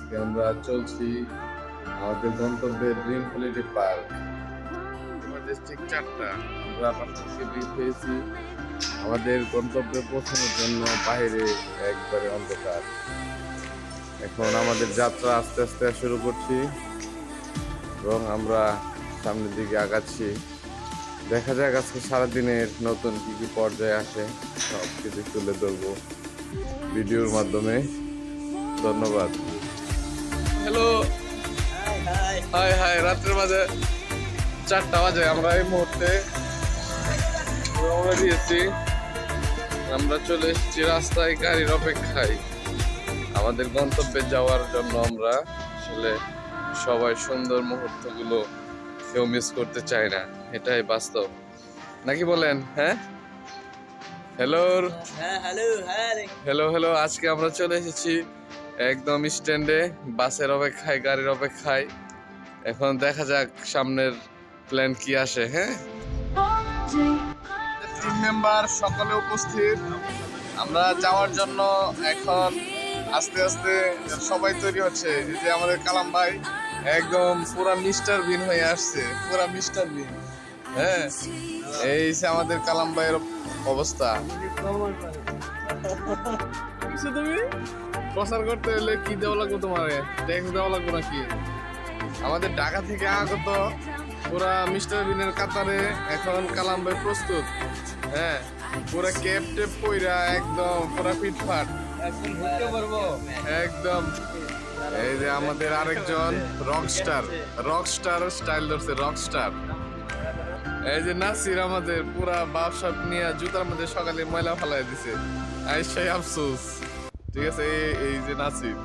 আজকে আমরা চলছি আমাদের গন্তব্যে ড্রিম হলিডে পার্ক। ঠিক 4টা আমরা বাসা থেকে বের হয়েছি আমাদের গন্তব্যে পৌঁছানোর জন্য। বাইরে একবারে অন্ধকার। এখন আমাদের যাত্রা আস্তে আস্তে শুরু করছি এবং আমরা সামনের দিকে আগাচ্ছি। দেখা যাক আজকে সারাদিনের নতুন কি কি পর্যায়ে আসে, সব কিছু তুলে ধরবো ভিডিওর মাধ্যমে। ধন্যবাদ। Hello, high high. রাত্রের মাঝে 4টা বাজে। আমরা এই মুহূর্তে রওনা দিয়েছি। আমরা চলে এসেছি রাস্তায় গাড়ির অপেক্ষায় আমাদের গন্তব্যে যাওয়ার জন্য। আমরা আসলে সবাই সুন্দর মুহূর্তগুলো কেউ মিস করতে চায় না, এটাই বাস্তব, নাকি বলেন? হ্যাঁ, হ্যালো হ্যালো হ্যালো। আজকে আমরা চলে এসেছি একদম স্ট্যান্ডে, বাসের অপেক্ষায়, গাড়ির অপেক্ষায়। এখন দেখা যাক সামনের প্ল্যান কি আসে। হ্যাঁ, টিম মেম্বার সকলে উপস্থিত। আমরা যাওয়ার জন্য এখন আস্তে আস্তে সবাই তৈরি হচ্ছে। এই যে আমাদের কালাম ভাই একদম পুরা মিস্টার বিন হয়ে আসছে, পুরা মিস্টার বিন। হ্যাঁ, এই যে আমাদের কালাম ভাইয়ের অবস্থা। তুমি প্রচার করতে হলে কি দেওয়া লাগবে? তোমার ট্যাক্স দেওয়া লাগবে নাকি? আমাদের ঢাকা থেকে আগত পুরা মিস্টার বিনের কাতারে এখন কালাম ভাই প্রস্তুত। হ্যাঁ, পুরা ক্যাপ টেপ পইরা একদম পুরা ফিটফাট একদম। এই যে আমাদের আরেকজন রকস্টার স্টাইল ধরছে, রকস্টার। এই যে নাসির আমাদের পুরা বাপসাপ নিয়ে জুতার মধ্যে সকালে ময়লা ফালাই দিছে, আইসাই আফসোস। ঠিক আছে, এই যে নাসির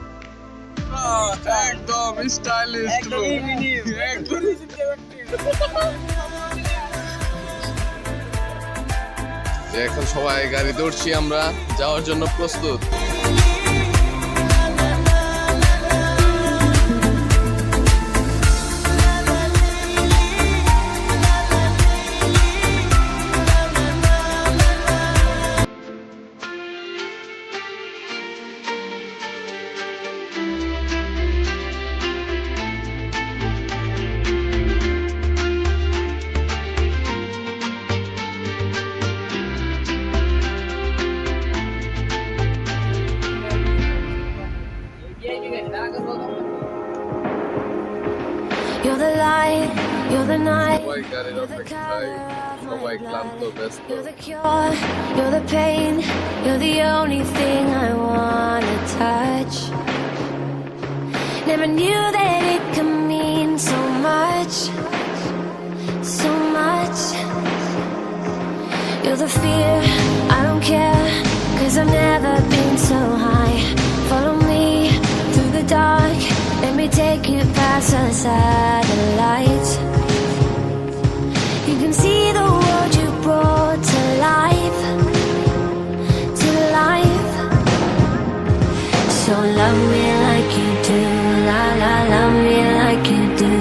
একদম স্টাইলিশ। এখন সবাই গাড়ি দৌড়ছি, আমরা যাওয়ার জন্য প্রস্তুত। You're the light, you're the night, সবাই গাড়ির অপেক্ষায়, সবাই ক্লান্ত, ব্যস্ত। you're the cure, you're the pain, you're the only thing I wanna touch. Never knew that it could mean so much, so much. You're the fear, I don't care, 'cause I've never been so high. Follow me through the dark, let me take you past the satellites. You can see the world you brought to life, to life. So love me like you do, la la, love me like you do.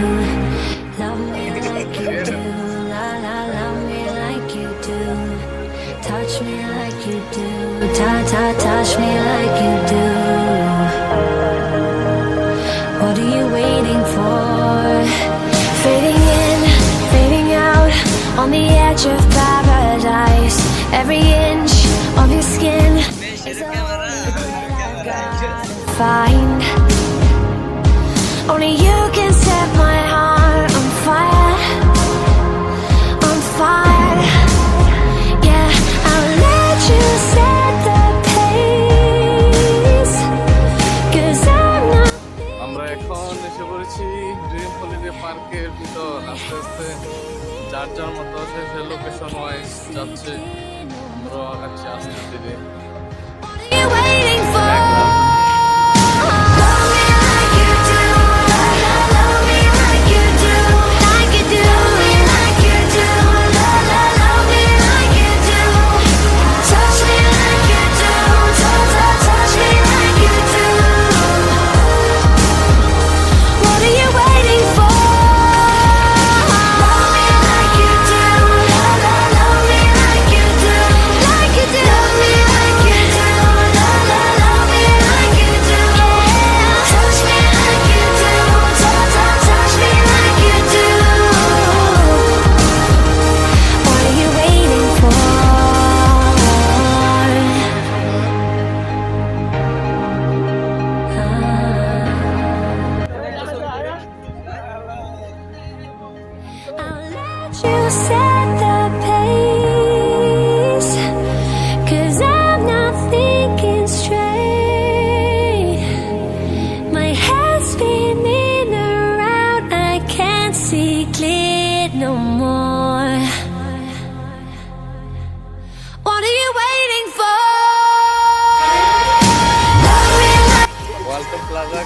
Love me like you do, la la, love me like you do. Touch me like you do, touch me like you do. What are you waiting for? Fading in, fading out, on the edge of paradise. Every inch of your skin is all that I've gotta find. Only you can set my heart on fire, on fire. Yeah, I'll let you set the pace, 'cause I'm not. আমরা এখন এসে পড়েছি dream holiday পার্কের ভিতর। আস্তে আস্তে যার যার মতো শেষের লোকেশন ওয়াইজ যাচ্ছে, আমরা আগাচ্ছি আস্তে ধীরে। What are you waiting for? Like you do.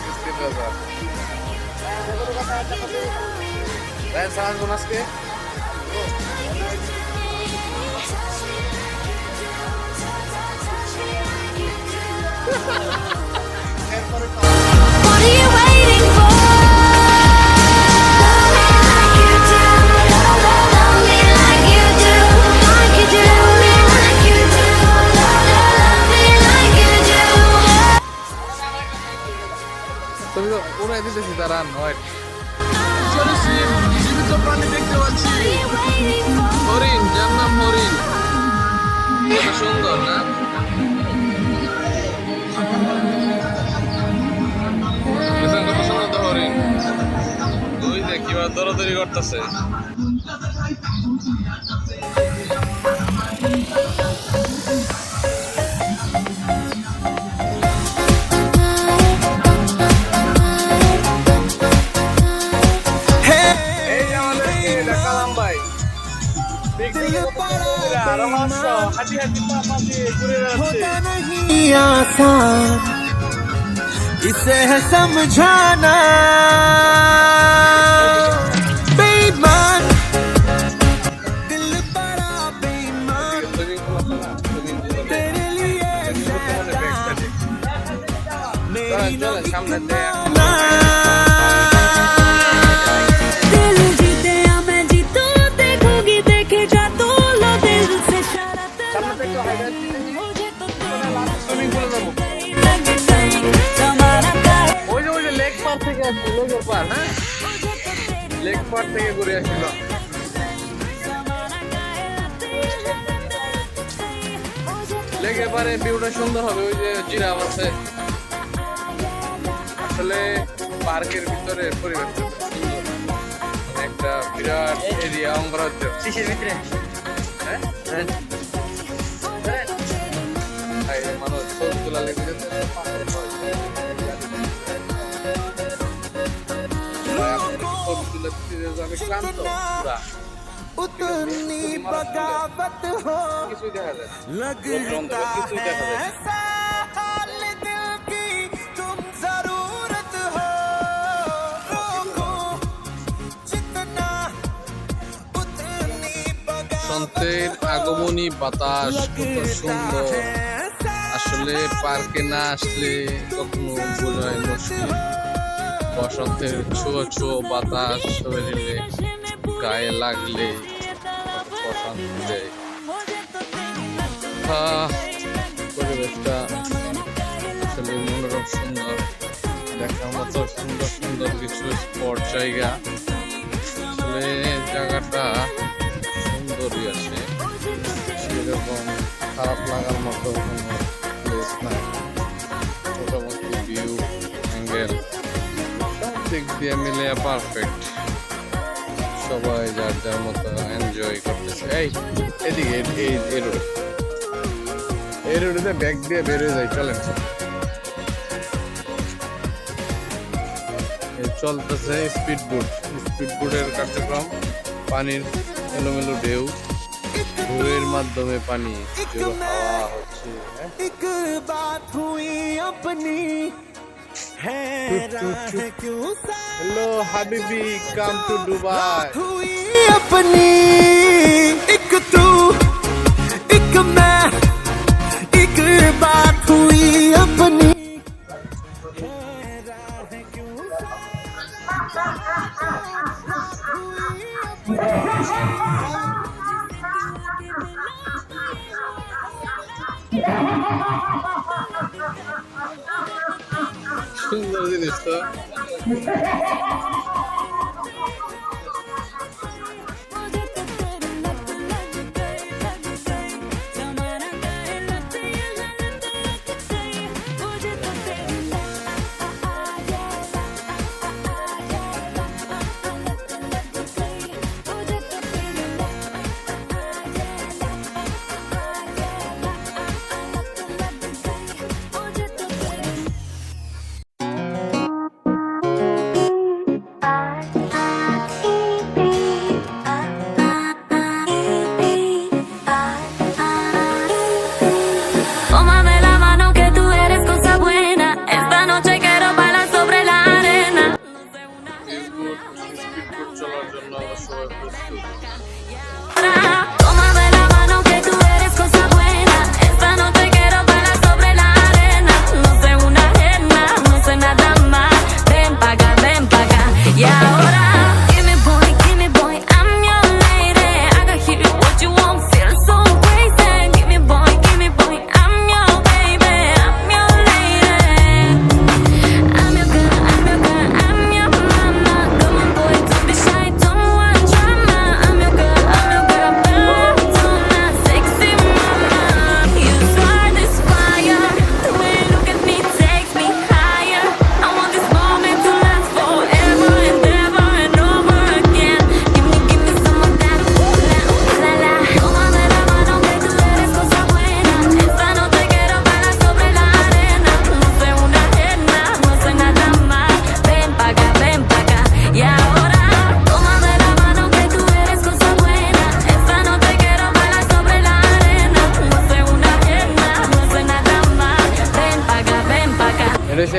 Biscuit বাজার তাই সাহায্য আজকে What are you waiting for? Love me like you do, like you do, like you do. Love me like you do. তুমি তো পুরাই দিতেছি তারা নয় জীবিত প্রাণী দেখতে পাচ্ছি হরিণ যার নাম হরিণ কত সুন্দর না কত সুন্দর তো হরিণ ওই যে কিভাবে দৌড়াদৌড়ি করতেছে नहीं आसान इसे है समझाना बेईमान दिल बड़ा बेईमान तेरे लिए সামনে ना दिल जीते या मैं जीतूं, देखोगी देखे जा तू लो दिल से शरारत मुझे तो সুইমিং পুলে যাবো लग गई तुम्हारा काहे ওই যে লেক পার থেকে আসছি লেকের পার হ্যাঁ লেক পার থেকে ঘুরে আসছিল লেকের পারে ভিউটা সুন্দর হবে ওই যে জিরাফ আছে আসলে পার্কের ভিতরে পরিবেশটা খুব সুন্দর মানে একটা বিরাট এরিয়া অঙ্গরাজ্য किसের ভিতরে হ্যাঁ তাই মানুষ ছবি তোলা লেগে যেতে ছবি তুলে দিতে আমি ক্লান্ত পুরা उतनी बगावत हो কিছুই দেখা যায় না। लगता কিছুই দেখা যায় है না। साल दिल की तुम जरूरत हो रोको जितना उतनी সন্তের আগমনী বাতাস কত সুন্দর আসলে পার্কে না আসলে কখনো বোঝায় মুশকিল বসন্তের ছোঁয়া ছোঁয়া বাতাস শরীরে গায়ে লাগলে কত প্রশান্তি দেয় পরিবেশটা আসলে মনোরম সুন্দর দেখার মতো সুন্দর সুন্দর কিছু স্পট জায়গা আসলে জায়গাটা সুন্দরই আছে সেরকম খারাপ লাগার মতো কোনো প্লেস নাই মোটামুটি ভিউ অ্যাঙ্গেল সব দিক দিয়ে মিলে পারফেক্ট সবাই যার যার মতো এনজয় করতেছে এদিকে এই রোডে এই রোডে ব্যাগ দিয়ে বেরিয়ে যায় চলেন চলতেছে স্পিড বোটের কার্যক্রম পানির এলোমেলো ঢেউ ঢেউয়ের মাধ্যমে পানি ঢেউ হাওয়া হচ্ছে एक बात हुई अपनी है राह क्यों হ্যালো হাবিবি কাম টু দুবাই हुई अपनी एक तू एक मैं एक बात हुई अपनी সুন্দর জিনিস তো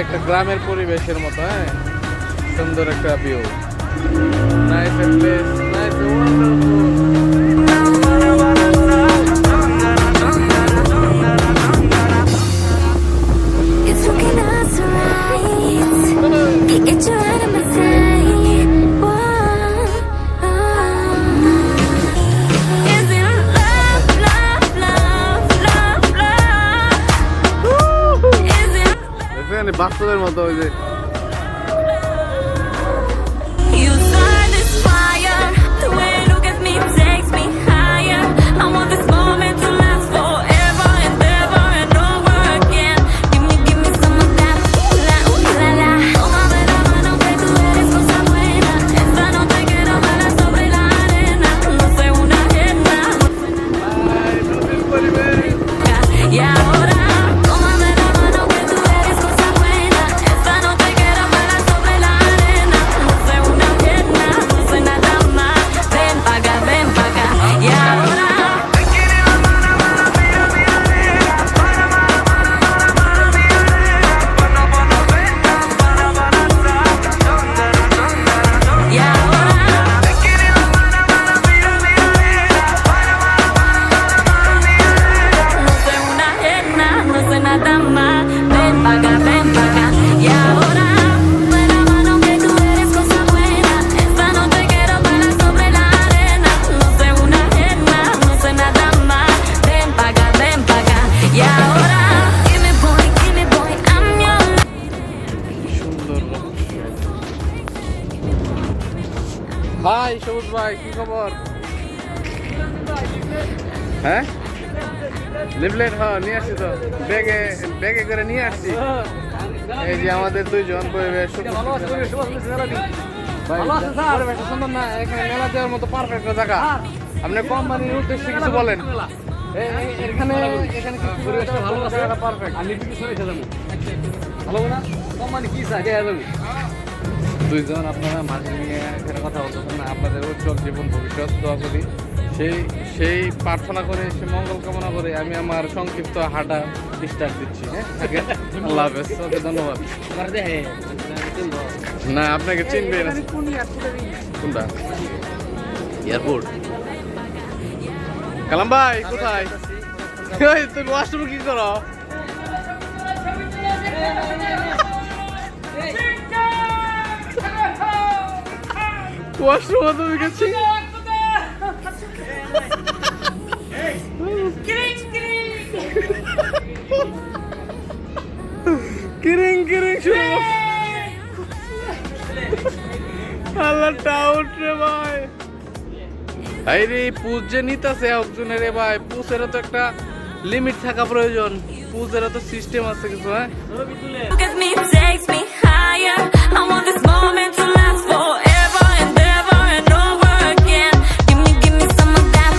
একটা গ্রামের পরিবেশের মতো, হ্যাঁ, সুন্দর একটা view. Nice place, nice It's looking us right. Get your head in my sight. Is it love, love, love, love, love? Is it? এখানে বাস্তবের মতো ওই যে You start this fire. The way you look at me takes me higher. I want this moment to last forever and ever and over again. Give me some of that. Ooh la la. Tómame la mano que tú eres cosa buena. Esta noche quiero bailar sobre la arena. No sé una ajena. Y ahora, tómame la mano que tú eres cosa buena. Esta noche quiero bailar sobre la arena. No sé una ajena, no sé nada más. Ven pa' acá, ven pa' acá. Y ahora. Y ahora. No sé una ajena, no sé nada más. Ven pa' acá, ven pa' acá. Y ahora, toma la mano que tú eres cosa buena. Esta noche quiero bailar sobre la arena. No sé una ajena, no sé nada más. Ven pa' acá, ven pa' acá. Y ahora, give me boy, I'm young. সুন্দর। High সবুজ ভাই, কি খবর? হ্যাঁ, leaflet, হ্যাঁ নিয়ে আসছি তো, ব্যাগে ব্যাগে করে নিয়ে আসছি। এই যে আমাদের দুইজন পরিবেশ পরিবেশটা সুন্দর না? এখানে মেলা দেওয়ার মতো পারফেক্ট জায়গা। আপনি কোম্পানির উদ্দেশ্যে কিছু বলেন। এখানে এখানে কি পরিবেশটা ভালো আছে? পারফেক্ট। আমি কিছু শুনেছি জানো ভালো না কোম্পানি কি চাই দেয়া যাবে। দুইজন আপনারা মাঝে নিয়ে এখানে কথা বলতেছেন না, আপনাদের উজ্জ্বল জীবন ভবিষ্যৎ দোয়া করি। সেই প্রার্থনা করে, সে মঙ্গল কামনা করে আমি আমার সংক্ষিপ্ত হাঁটা স্টার্ট দিচ্ছি। হ্যাঁ, আল্লাহ হাফেজ। ওকে, ধন্যবাদ। না, আপনাকে চিনবে না। কোনটা এয়ারপোর্ট? কালাম ভাই কোথায়? তুমি ওয়াশরুমে কি করো? ওয়াশরুমে তুমি গেছি? কিরিং কিরিং শুনো, আল্লাহ টাউট রে ভাই। ভাই রে, পুজ যে নিতেছে একজনের রে ভাই, পুজেরও তো একটা লিমিট থাকা প্রয়োজন। পুজেরও তো সিস্টেম আছে কিছু। হ্যাঁ, Look at me, takes me higher. I want this moment to last forever and ever and over again. Give me some of that.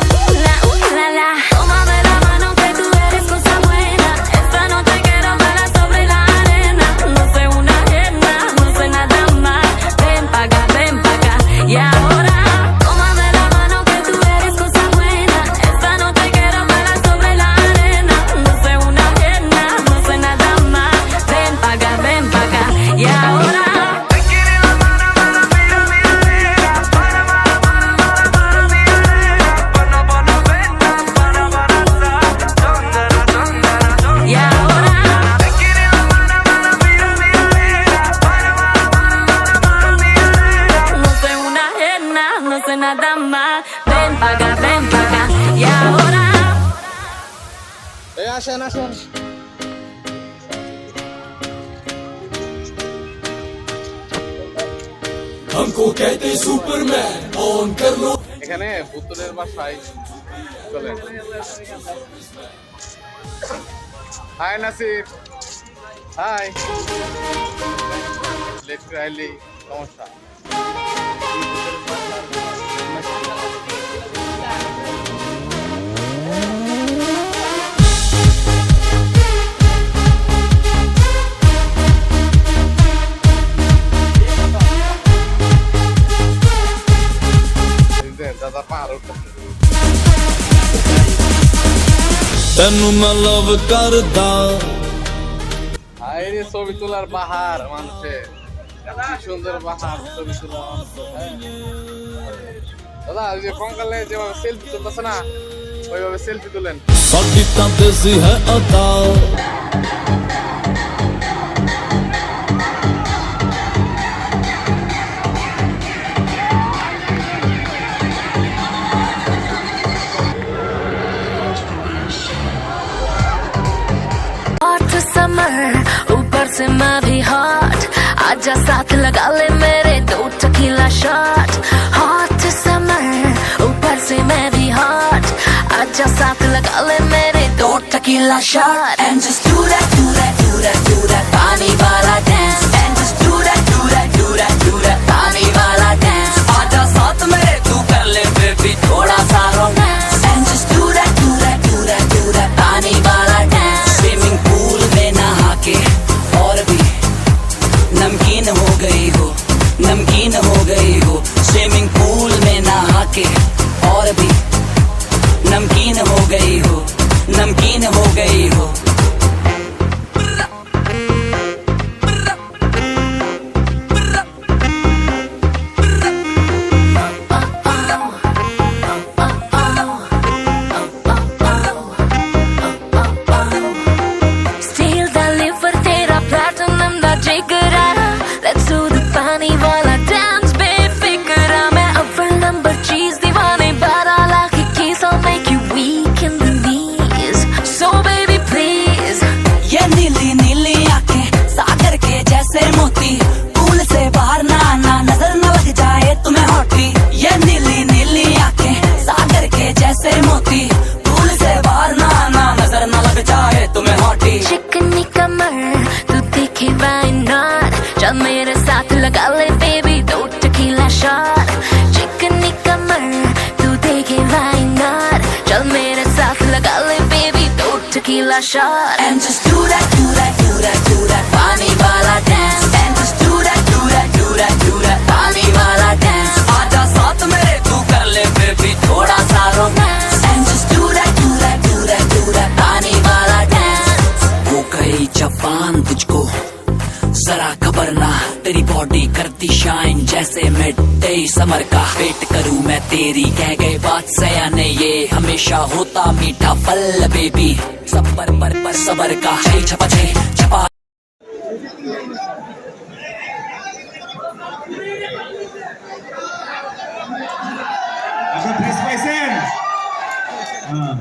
Ooh la la. Tómame la mano que tú eres cosa buena. Esta noche quiero bailar sobre la arena. No sé una ajena, no sé nada más. Ven pa' acá, ven pa' acá. Y ahora, tómame la mano que tú eres cosa buena. Esta noche quiero bailar sobre la arena. No sé una ajena, no sé nada más. Ven pa' acá, ven pa' acá. Y ahora. Y ahora. No sé una ajena, no sé nada más. Ven pa' acá, ven pa' acá. Y ahora. এই আসেন আসেন। हमको कहते Superman on कर लो এখানে পুতুলের বাসায় চলেন। High Nasir, high. লেট আইলি সমস্যা। দাদা পার উঠতেছে। तेनू मैं लव करदा हाय এই যে ছবি তোলার বাহার মানুষের, কি সুন্দর বাহার ছবি তোলা হ্যাঁ। দাদা ওই যে কঙ্কালে যেভাবে সেলফি তুলতেছে না, ওইভাবে সেলফি তুলেন। साडी तां देसी है अदा हॉट समर ऊपर से मैं भी हॉट, आजा साथ लगा ले मेरे दो टकीला शॉट। हॉट समर ऊपर से मैं भी हॉट, आजा साथ लगा ले मेरे दो tequila shot. And just do that, do that, do that, do that पानी वाला dance। And just do that, do that, do that, do that पानी वाला dance। आजा साथ मेरे तू कर ले बेबी थोड़ा सा romance. And just do that, do that, do that, do that पानी वाला dance। स्विमिंग पूल में नहा के और भी नमकीन हो गई हो, नमकीन हो गई हो। स्विमिंग पूल में नहा के और भी नमकीन हो गई हो, नमकीन हो गई हो। Steal the liver तेरा platinum दा जिगरा, let's do the पानी वाला dance बेफिक्रा। मैं अव्वल नंबर चीज दीवाने 12 lakh keys, I'll make you weak in the knees, so baby please। ये नीली नीली आंखें सागर के जैसे मोती, पूल से बाहर ना आना नजर न लग जाए तुम्हें हॉटी। ये नीली नीली आंखें सागर के जैसे मोती, पूल से बाहर ना आना नजर न लग जाए तुम्हें हॉटी। चिकनी कमर तू दिखे why not, चल मेरे साथ लगा ले बेबी दो टकीला शॉट। चिकनी कमर तू देखे why not, चल मेरे साथ लगा ले बेबी दो tequila shot. And just do that, do that, do that, do that पानी वाला dance। And just do that, do that, do that, do that पानी वाला dance। आजा साथ मेरे तू कर ले बेबी थोड़ा सा romance. And just do that, do that, do that, do that पानी वाला dance। हो गई जवान तुझको जरा खबर ना, तेरी बॉडी करती शाइन जैसे मिड डे समर का। वेट करूं मैं तेरी कह गए बात सयाने, ये हमेशा होता मीठा फल बेबी सबर पर सबर का। छई छपा छे छपा আপনার ড্রেস পাইছেন? হ্যাঁ,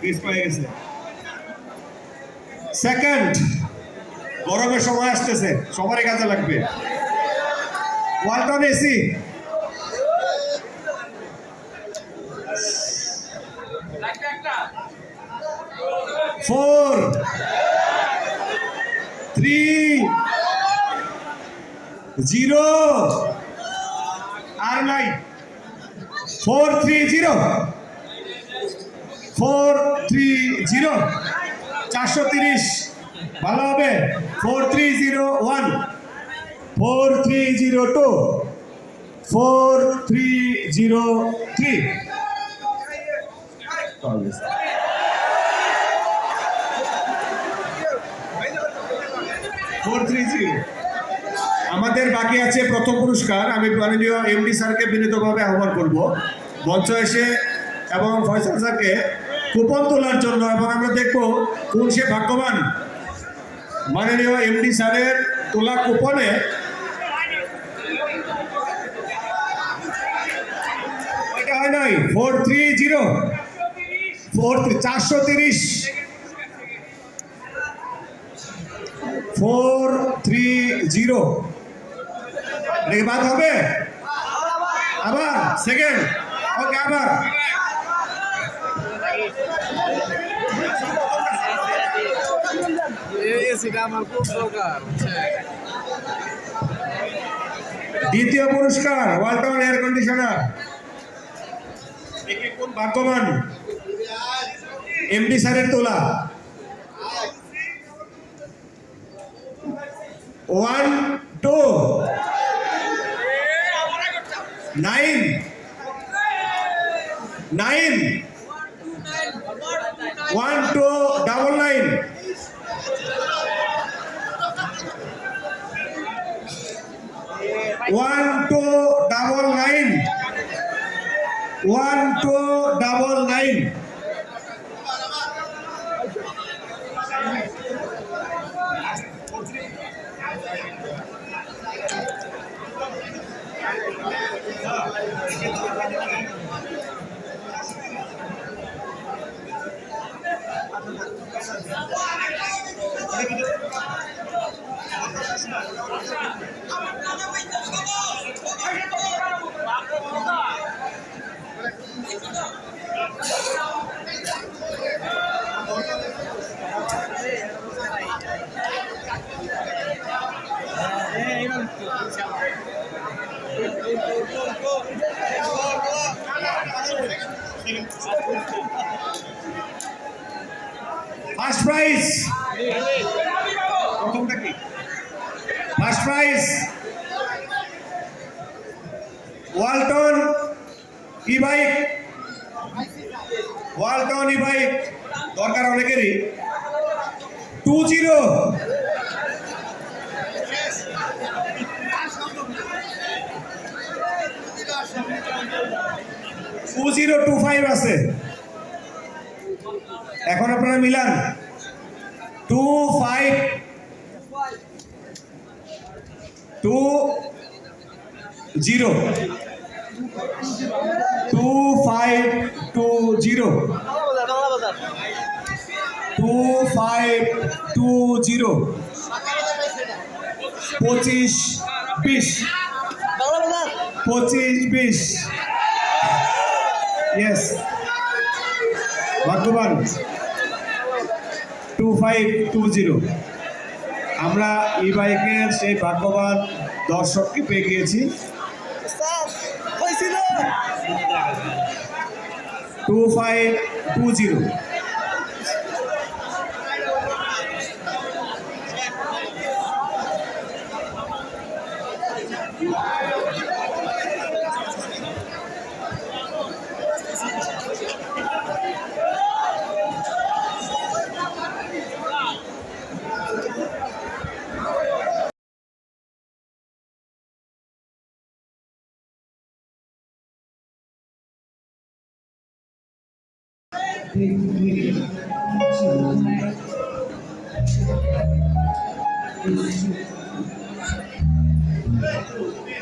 ড্রেস পেয়ে গেছে। সেকেন্ড, গরমের সময় আসতেছে, সবারই কাজে লাগবে। ওয়ালটন এসি, ফোর 3 0 আর নাই 430 430 430 ভালো হবে। 4301 4302 4303 430। আমাদের বাকি আছে প্রথম পুরস্কার। আমি মাননীয় এমডি স্যারকে বিনীতভাবে আহ্বান করব মঞ্চ এসে এবং ফয়সাল স্যারকে কুপন তোলার জন্য, এবং আমরা দেখব কোন সে ভাগ্যবান। মাননীয় এমডি স্যারের তোলা কুপনে এটা হয় নাই 430 430 430 এটা বাদ হবে আবার সেকেন্ড। ওকে আবার এসিটা আমার খুব দরকার। দ্বিতীয় পুরস্কার ওয়ালটন এয়ার কন্ডিশনার। একে কোন ভাগ্যবান? এমডি স্যারের তোলা। 1 2 9 9 1 2 9 9 1299 1299 ফার্স্ট প্রাইজ প্রথমটা কি ফার্স্ট প্রাইজ ওয়ালটন ই-বাইক দরকার অনেকেরই 2025 আছে এখন আপনারা মিলান 2520 ইয়েস ভাগ্যবান 2520 আমরা ই-বাইকের সেই ভাগ্যবান দর্শককে পেয়ে গিয়েছি 2520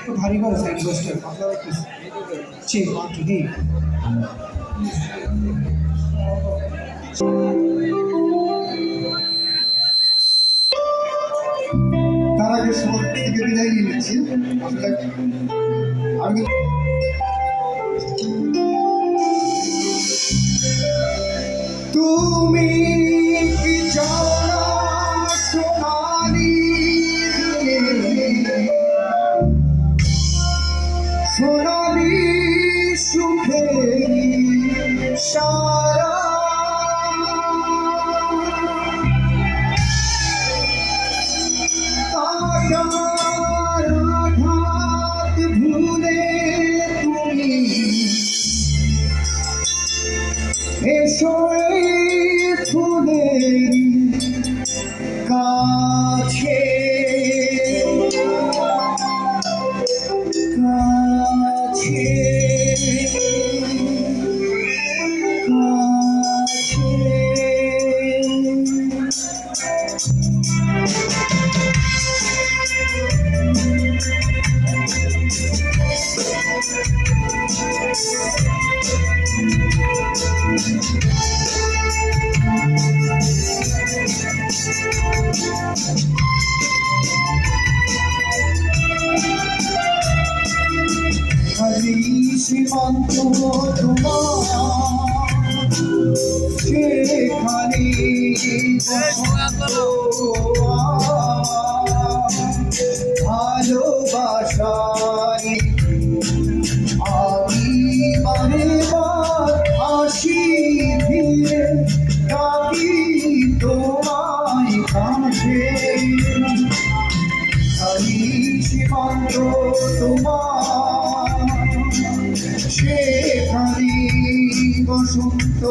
तो भारी बार साइड बस्टर मतलब किस चेक ऑन टुडे তার আগে সবার থেকে বিদায় নিয়ে নিচ্ছি আমি তুমি কি জানো সোনালি সোনালি সুখে সারা আশার আঘাত ভুলে তুমি এসো এই ফুলের কাছে কাছে হরি সীমান্ত তোমার সেখানে ভালোবাসায় আমি বারে বার আসি ফিরে ডাকি তোমায় কাছে হরি সীমান্ত তোমার সেখানে বসন্ত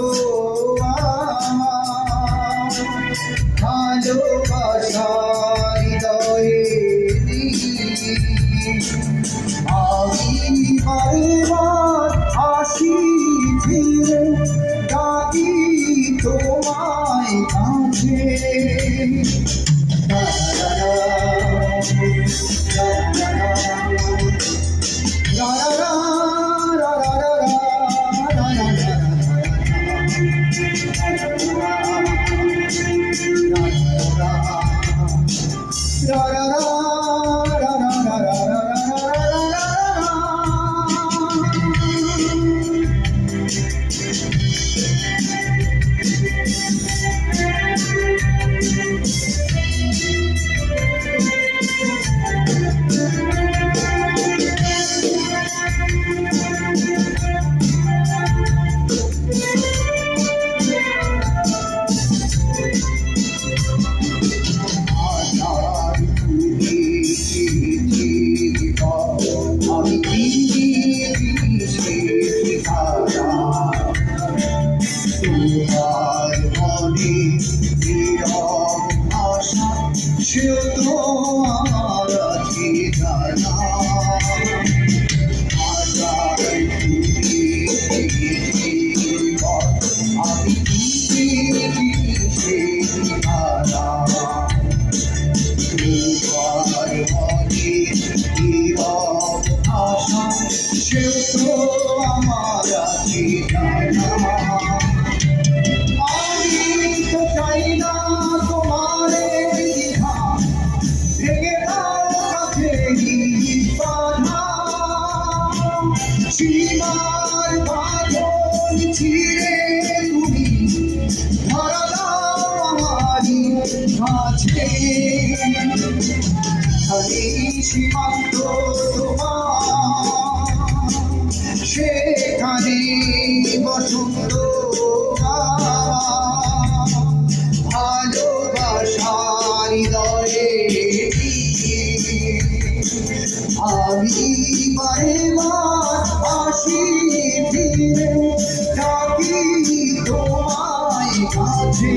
ভালোবাসায় হৃদয়ে আমি বারবার আসি ফিরে ডাকি তোমায় কাছে আমি তোমার মনে নীরব আশা সেও তো আমার আছে জানা আমি সেও তো আমার আছে জানা আমি তো চাই না তোমার দ্বিধা ভেঙে দাও কাছেরই বাধা সীমার বাঁধন ছিঁড়ে তুমি ধরা দাও আমারই কাছে খালি সীমান্ত তোমার সেখানে বসন্ত ভালোবাসার হৃদয়ে আমি বারে বার আসি ফিরে ডাকি তোমায় কাছে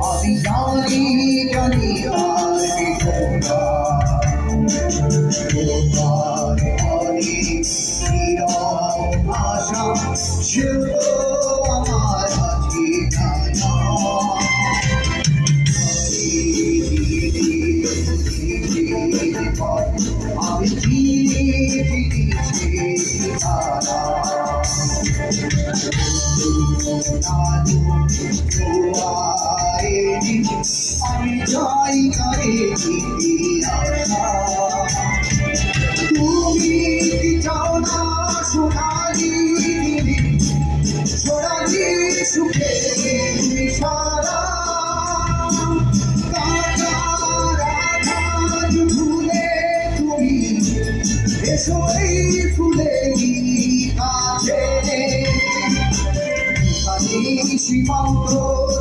আমি জানি জানি আর তোমার অনেক নীরব আশা সেও তো আমার আছে জানা আমি চিনি তারা আমি যাই তারে আশা তুমি কি চাও না সোনালি সোনালি সুখে সারা কাঁচা রাধা ভুলে তুমি এসো এই ফুলেরই কাছে সীমান্ত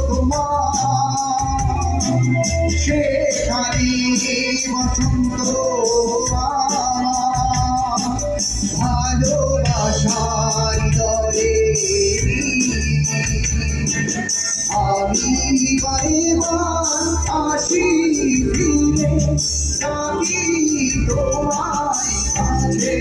তোমার সেখানে বসন্ত ভালোবাসার হৃদয়ে আমি বারে বার আসি ফিরে ডাকি তোমায় কাছে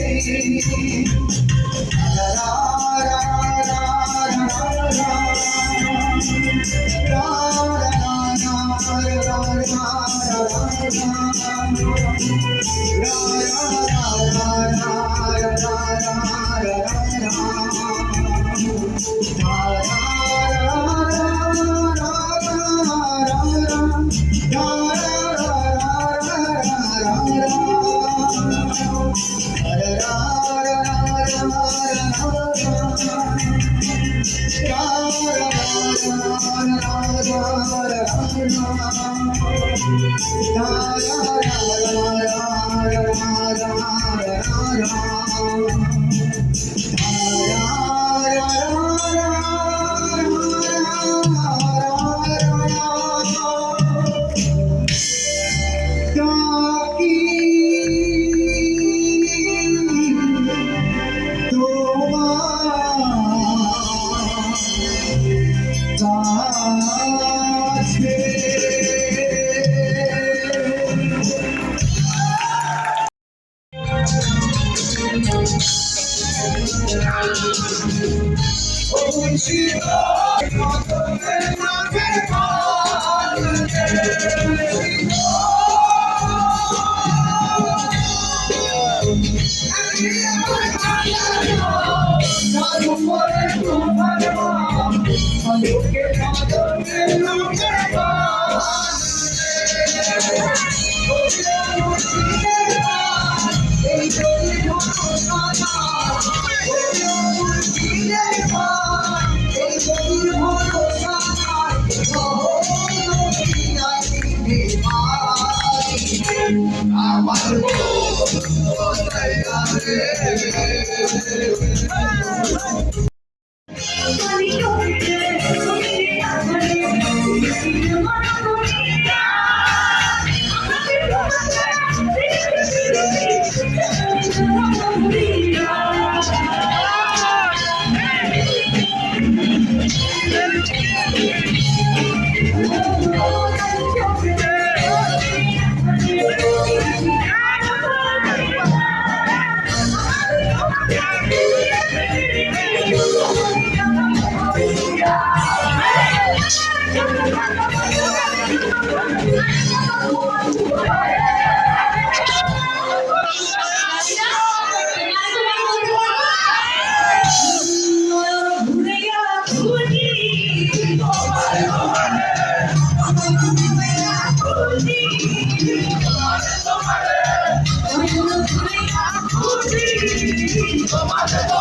Tomate,